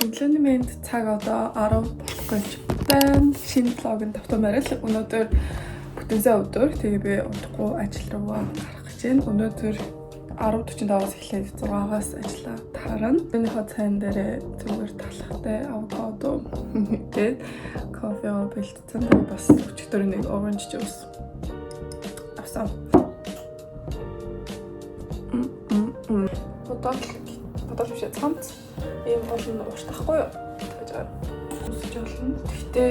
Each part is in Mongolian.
Өглөөний мэнд цаг одоо 10 болох гэж байна. Шинэ влогийн давтамаар л өнөөдөр бүтэнсээ өдөр. Тэгээ би удахгүй ажил руугаа гарах гэж байна. Өнөөдөр 10:45-аас эхлээд 6-аас ажиллаа таарна. Өнөөхөө цайн дээрээ зүгээр талхтай авокадо тэгээд кофе бэлдсэн. Тэгээд бас өчигдөр нэг orange juice авсан. Бодол биш цамц ийм болно ууртахгүй юу гэж үзэж болно. Гэхдээ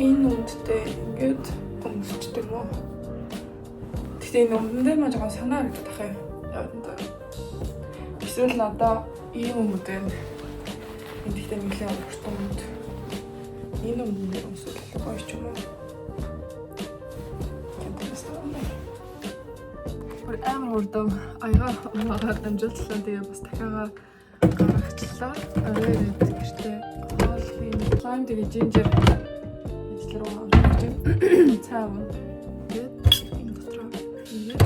энэ үндтэй ингээд өмсчтэй юм уу? Гэхдээ энэ үндээр маань жоо санаа харагдах юм. Эсвэл надаа ийм үндээр энэ гэхдээ нэлээд уртсан үнд. Энэ үндээр өмсөх гоё ч юм уу? Амар урдам аяга унагаар дамжуулсан. Тэгээ бас дахиагаа гаргачлаа. Арай гэртээ хоолын лайм тэгээ жинжер ажил руу авч ирсэн. Цаав. Тэгээд энэ дотроо ингээд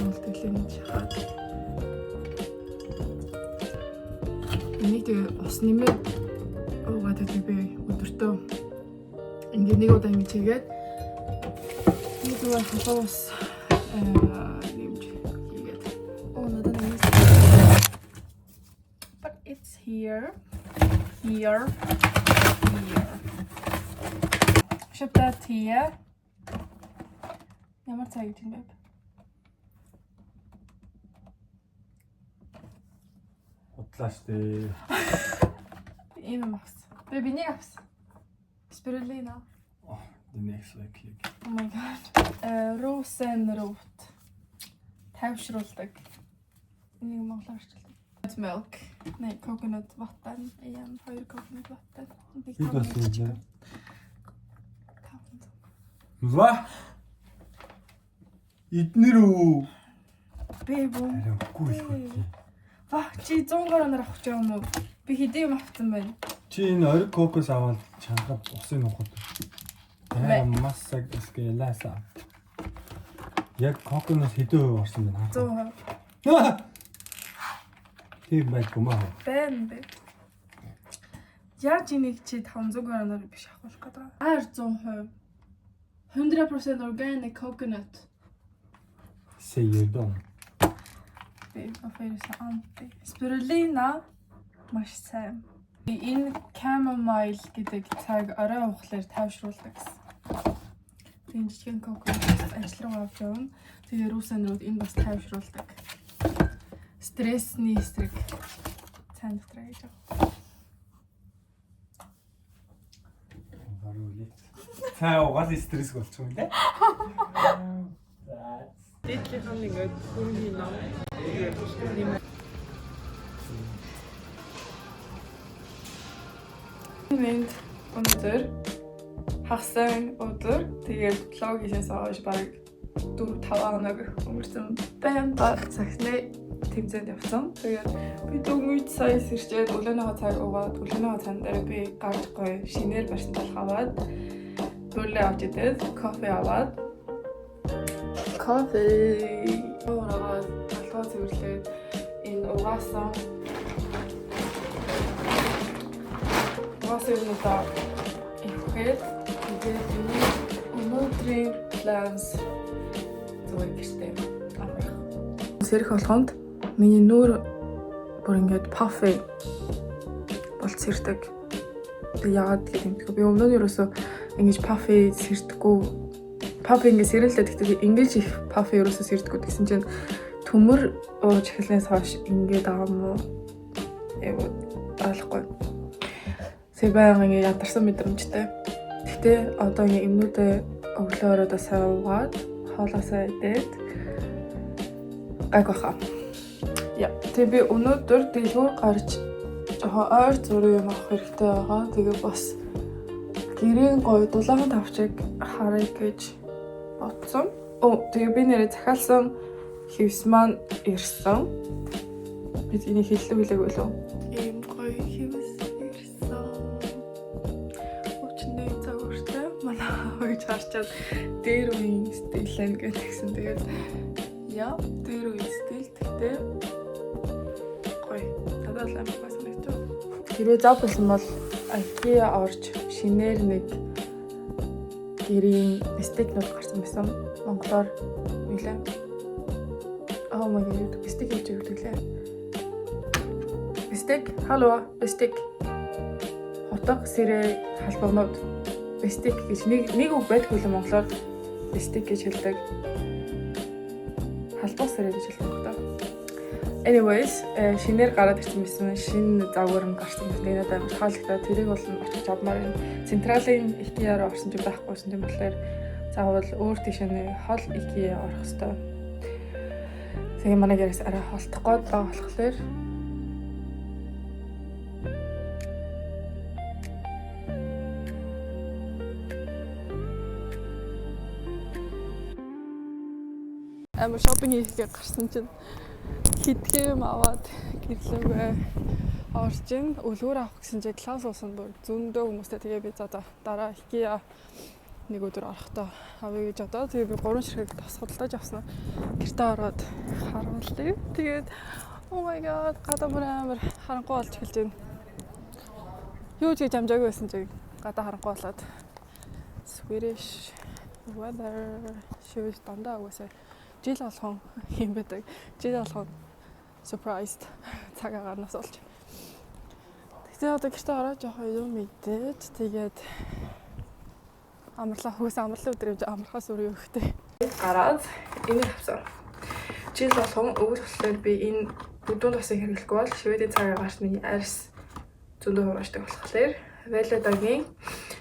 мултиглэн шахаад. Энийг тэгээ ус нэмээд уугаад тэгээ би өдөртөө ингээд нэг удаа ингэж хийгээд нэг удаа халуус Here. Шипта тие. Ямар цаг гэж юм бэ? Худлаа штэ. Ийм авсан. Би нэг авсан. Spirulina. Oh, the next click. Oh my god. Rosenrot. Тавшруулдаг. Энийг монголоор хэлсэн. Milk. Nee, coconut water. Ийм 2 coconut water. Би бас юм. Ва? Эднэр үү? Би бүү. Арайгүй их. Ва, чи 100 гаруунаар авах юм уу? Би хэдийн юм авсан байна. Чи энэ ориг кокос аваад чанга усын ухад. Массаг скеласа. Яг коконос хэдэн хувь орсон байна? 100%. Тийм байхгүй маа. Бэн бэ. Яаж энийг чи 500 грамаар биш авах гэдэг. 100%. 100% organic coconut. Say you don't. Би оферса анти. Spirulina маш сайн. Энэ chamomile гэдэг цаг орой уухлаар тайвшруулдаг гэсэн. Тийм жижигэн coconut ажил руу авч явна. Тэгээ рүүсэнрүүд энэ бас тайвшруулдаг. Стрессний эсрэг сайн дотроо гэж байна. Гаруулээ. Цаа угаал стресс болчих юм лээ. Дэдлийн хан ингээд хөрөнгөний ном. Мэнд өндөр хагасан өдөр тэгээд влог хийсээс хойш бараг 4-5 хоног өнгөрсөн байна. Цагсны тэмцээнд явсан. Тэгээд би дөнгөж сая сэрчээд өглөөнийхөө цаг уугаад өглөөнийхөө цаан дээр би гарч гоё шинээр барьсан талх аваад бүрлээ авч идээд кофе аваад ороод талхаа цэвэрлээд энэ угаасан юмудаа ихэхэд тэгээд өнөөдрийн планс зүгээр гэртээ авах. Сэрэх болгонд миний нүүр бүр ингээд puffy болт сэрдэг. Тэг яагаад гэвэл би өмнө нь ерөөсөө ингэж puffy сэрдэггүй. Puffy ингэ сэрэлдээд гэхдээ ингэж их puffy ерөөсөө сэрдэггүй гэсэн чинь төмөр ууж эхлээс хойш ингээд байгаа юм уу? Эвгүй ойлгохгүй. Сэбэн ингэ ядарсан мэдрэмжтэй. Гэтэ одоо ингэ эмнүүдээ өглөөрөө да сайн уугаад хоолоосоо идээд гайг баха. Тэгээ би өнөөдөр дэлгүүр гарч жоохон ойр зураг юм авах хэрэгтэй байгаа. Тэгээ бас гэрийн гоё дулаан тавчиг харъя гэж бодсон. Тэгээ би нэрээ захиалсан хевс маань ирсэн. Би энийг хэллэг үлээг болов. Ийм гоё хевс ирсэн. Өчнөө загвартай манай хойж харчаад дээр үеийн стилэн гэсэн. Тэгээд яа дээр үеийн стил тэгтээ гоё. Надад л амар байсан гэж. хэрвээ зав байсан бол IKEA орж шинээр нэг гэрийн бистикнууд гарсан байсан. Монголоор нэлээ. Oh my god, бистик гэж хэлээ. Бистик, халуа, бистик. Хотог сэрээ халбагнууд бистик гэж нэг үг байдгүй л монголоор бистик гэж хэлдэг. Халбаг сэрээ гэж хэлдэг даа. Anyways, шинээр гараад ирсэн байсан шинэ загвар гарсан байна. Надад амар таалагдаа тэрийг бол очиж авмаар байна. Централийн IKEA руу орсон ч байхгүйсэн тийм болохоор заавал өөр тийш нэг хол IKEA орох хэрэгтэй. Тэгээ манай гэрээс арай холдох гээд байгаа болохоор амар шопинг хийх гарсан чинь хитгэм аваад гэрлэвэ орж ин өлгөр авах гэсэн чинь класс уусан бүр зөндөө хүмүүстэй тэгээ би за дараа IKEA нэг өдөр орохдоо авъя гэж одоо тэгээ би 3 ширхэг тосгодолдож авсан. Гэртээ ороод харуулъя. Тэгээд oh my god гадаа бүр амар харанхуй болж эхэлж байна. Юу ч гэж амжаагүй байсан чиг гадаа харанхуй болоод Swedish weather shows дандаа уусаа жил болгон юм байдаг. Жил болгон surprised цаг агаанаас болж. Тэгээ одоо гэртээ ороод жоохон юм мэдээд тэгээд амарлаа амрлын өдөр явж амархаас өөр юу ихтэй. Гараад энэ авсан. Жил болгон өвөл болохоор би энэ бүдүүн тосыг хэрэглэхгүй бол Шведийн цаг агаарт миний арьс зөндөө хураачдаг болохоор Veleda-гийн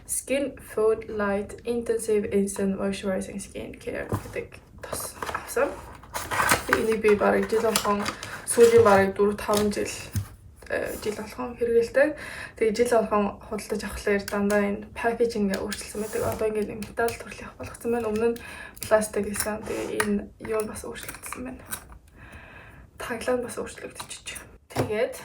Skin Food Light Intensive Instant Moisturizing Skin Care гэдэг тос авсан. Энийг би бараг жил болгон сүүлийн бараг 4-5 жил болгон хэрэглэдэг. Тэгээ жил болгон худалдаж авахлаар дандаа энэ пакэжингээ өөрчилсөн байдаг. Одоо ингээд металл төрлийн болгоцсон байна. Өмнө нь пластик гэсэн. Тэгээ энэ юу бас өөрчлөгдсөн байна. Таглаа бас өөрчлөгдөж. Тэгээд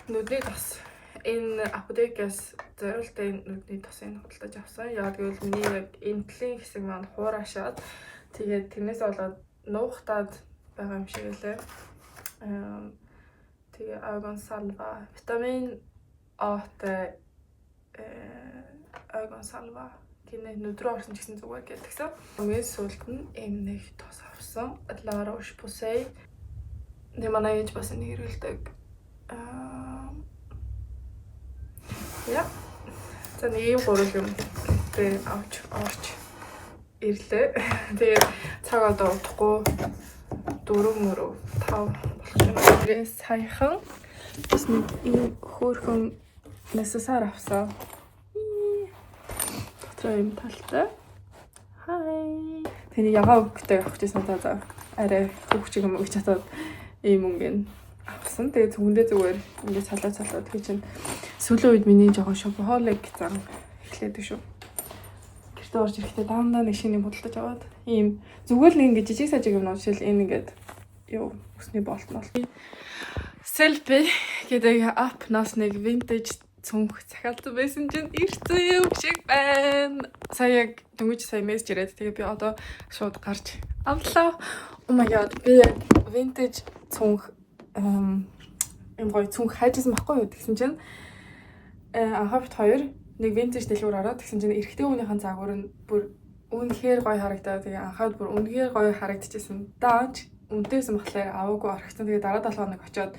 нүдний тос энэ апотекаас зориултай нүдний тосыг худалдаж авсан. Яг гэвэл миний яг эмтлийн хэсэг маань хуурашаад тэгээд тэрнээс болоод нуухтаад байгаа юм шиг лээ. Тэгээ Argan Salva, vitamin A-тай Argan Salva гинэ нүдрөө орсон ч гэсэн зүгээр гэдэгсэн. Хамгийн сүүлд нь эм нэг тос авсан. La Roche-Posay. Манай ээж бас нэг хэрэглэдэг. Яа. За нэг юм гурван юм гээ орж ирлээ. Тэгээ цаг одоо удахгүй 4-5 болох. Саяхан бас нэг ийм хөөрхөн necessary авсан. Дотроо юм талтай. Хай. Тэний ягаа өгөхтэй явах гэсэн надад арай хөвчг юм өгч чадаад ийм мөнгөнд авсан. Тэгээ зүгэндээ зүгээр ингээд цалаад тэгээ чинь сүүлийн үед миний жоохон shopaholic зан эхлэдэг шүү. Гэртээ орж ирэхдээ дандаа нэг шинэ худалдаж аваад ийм зүгээр л ингээд жижиг сажиг юм уу жишээл энэ ингээд юу өсний болт нь бол Selfie гэдэг апнаас нэг vintage цүнх захиалсан байсан чинь ирсэн юм шиг байна. Сая яг дөнгөж сая мессеж ирээд тэгээ би одоо шууд гарч авлаа. Oh my god би яг vintage цүнх юм гоё цүнх хайжсан байхгүй юу гэсэн чинь анхаарт хоёр нэг vintage дэлгүүр ороод гэсэн чинь эрэгтэй хүнийхэн загвар нь бүр үнэхээр гоё харагдаад тэгээ анхаад бүр үнэхээр гоё харагдчихсан. Дааж үнэтэйсэн болохоор аваагүй орчихсон. Тэгээ дараа 7 хоног очиод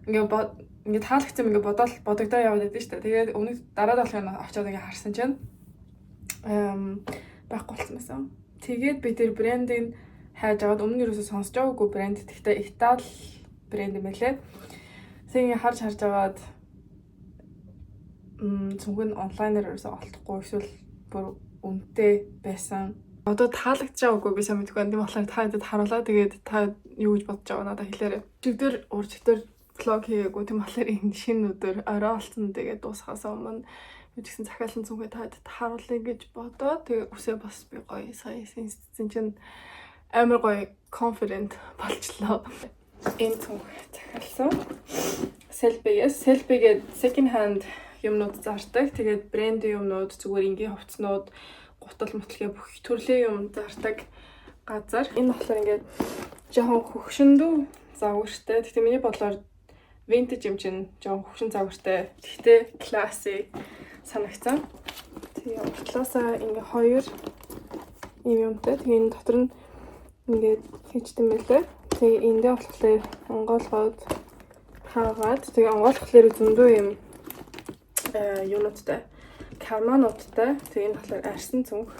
ингээд таалагдсан ингээд бодогдоо яваад байдаг шүү дээ. Тэгээд өмнө дараа 7 хоног очиод ингээд харсан чинь байхгүй болсон байсан. Тэгээд би тэр брендийг хайж аваад өмнө нь юусоо сонсож байгаагүй брэнд. Гэхдээ Итали брэнд юм байлээ. Тэгээд харж аваад цүнхэн онлайнаар ерөөсөө олдохгүй эсвэл бүр үнэтэй байсан. Одоо таалагдж байгаагүй би сайн мэдгүй. Тийм болохоор та хэд харуулаа. Тэгээд та юу гэж бодож байгаа надад хэлээрэй. Чигдэр уржигдэр влог хийгээгүй. Тийм болохоор энэ шинэ өдөр орой олцсон тэгээд дуусахаас өмнө би тэгсэн захиалсан цүнхээ та хэд харуулъя гэж бодоод тэгээд үсээ бас би гоё сайн сэтгэсэн чинь амар гоё confident болчлоо. Энэ цүнх захиалсан. Selfie-гээ second hand юмнууд зардаг. Тэгээд брэнд юмнууд зүгээр ингийн хувцснууд гутал мөтлөгээ бүх төрлийн юм зардаг газар. Энэ болохоор ингээд жоохон хөгшөндөө загвартай. Тэгтээ миний бодлоор vintage юм чинь жоохон хөвшин загвартай. Гэхдээ classy санагцсан. Тэгээ уртлаасаа ингээ хоёр юм юмтай. Тэгээ энэ дотор нь ингээд хийжтэй мэлээ. Тэгээ эндээ болохоор онгоолгоод хаагаад тэгээ онгоолгохлоор зөндөө юм юунуудтай кармануудтай. Тэгээ энэ болохоор арьсан цүнх.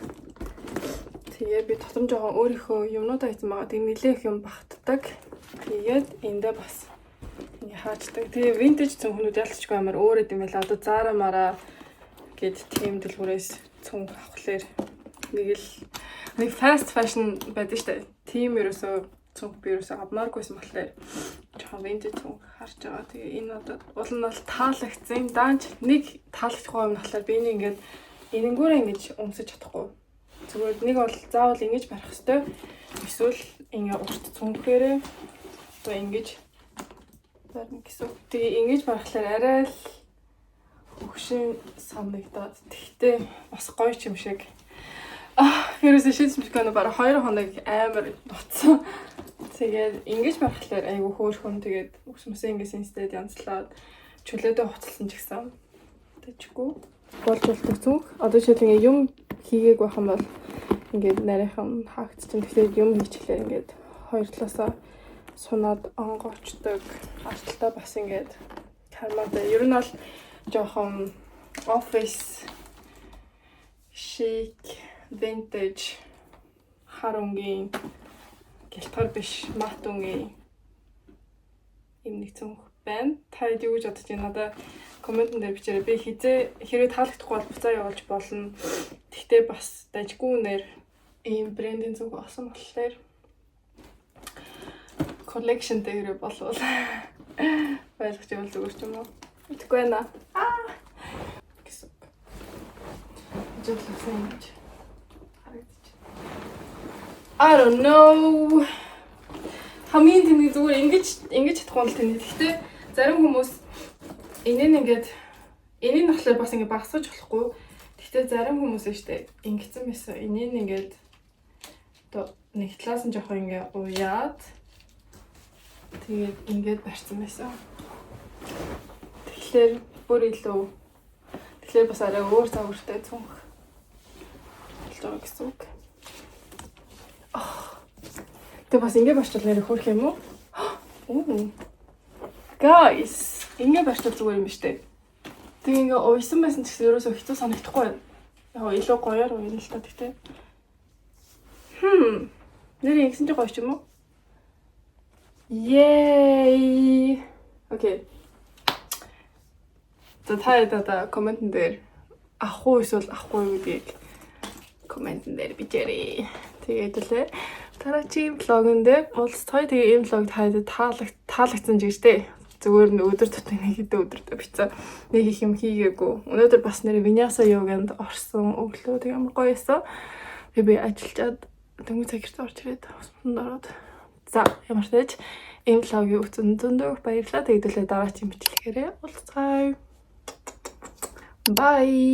Тэгээ би дотор нь жоохон өөрийнхөө юмнуудаа хийсэн байгаа. Тэгээ нэлээ их юм багтдаг. Тэгээд эндээ бас ингээ хаачдаг. Тэгээ vintage цүнхнүүд ялцчгүй амар өөр юм байла. Одоо Zara Mara гэд тийм дэлгүүрээс цүнх авахлаар нэг fast fashion байдаг штэ. Тийм ерөөсөө цүнх би ерөөсөө авмааргүйсэн болохоор жоохон vintage цүнх харж байгаа. Тэгээ энэ одоо уул нь бол таалагдсан. Даанч нэг таалагдахгүй юм болохоор би энийг ингээд энэнгүүрээ ингэж өмсөж чадахгүй. Зүгээр нэг бол заавал ингэж барих хэрэгтэй. Эсвэл ингээ урт цүнхээрээ одоо ингэж барна гэсэн. Тэгээ ингэж барахлаар арай л хөвшин санагдаад. Тэгтээ бас гоё юм шиг. Ерөөсөө шийдсэмжгүй бараг 2 хоног амар нуцсан. Тэгээд ингэж барахлаар айгүй хөөрхөн. Тэгээд өсмөсөө ингээс инстед янзлаад чөлөөдөө хуцалсан ч гэсэн. Тэжгүй болж болдог зүг. Одоо жишээл ингээ юм хийгээг байх юм бол ингээд нарийнхан хаагдчихсан. Тэгэхээр юм хийчихлээр ингээд хоёр талаасаа сунаад онгоочдөг. Арталтаа бас ингээд кармантай. Ер нь бол жоохон office chic vintage харангийн гэлтар биш матунгийн юм нэг цүнх байна. Та юу гэж бодож байна? Надаа комментэн дээр бичээрэй. Би хэрвээ таалагдахгүй бол буцаа явуулж болно. Тэгтээ бас дажгүй нэр ийм брендинг зүг олсон болохоор collection дээр болвол ойлгож явал зүгээр ч юм уу. Мэдгүй байна. Гэсэн. Жиглсэн юм чи. I don't know. Хамгийн тэнэг зүгээр ингэж чадахгүй л тэнэг. Гэхдээ зарим хүмүүс энийг нь болохоор бас ингэ багсгаж болохгүй. Гэхдээ зарим хүмүүс нь штэ ингэсэн байсан. Энийг ингээд одоо нэг талаас нь жоохон ингээ уяад тэгээд ингээд барьсан байсан. Тэгэхээр бүр илүү. Тэгэхээр бас арай өөр загвартай цүнх болж байгаа гэсэн үг. Тэгээ бас ингэ барьчвал нэр хөөрх юм уу? Guys, ингэ барьчвал зүгээр юм шүү дээ. Тэгээ ингэ уйсан байсан ч гэсэн ерөөсөө хэцүү санагдахгүй байна. Яг илүү гоёор уйна л та тэгтээ. Нэр ингэсэн чи гоё ч юм уу? Yay! Окей. За та комментэн дээр ах уу эсвэл ахгүй гэдгийг комментэн дээр бичээрэй. Тэгээд үлээ дараагийн влогон дээр уулзтаа. Тэгээ ийм влог таалагдсан ч гэжтэй. Зүгээр нь өдөр тутмын нэг хэдэн өдөртөө бицээ нэг их юм хийгээгүй. Өнөөдөр бас нэр Vinyasa Yoga-нд орсон өглөө тэг ямар гоё эсэ. Би ажиллаад дөнгөж цагт орж ирээд усанд ороод. За ямар ч тач ийм влогийн үзэн зөндөө баярлалаа. Тэгээд үлээ дараагийн бичлэгээрээ уулзцгаая. Bye.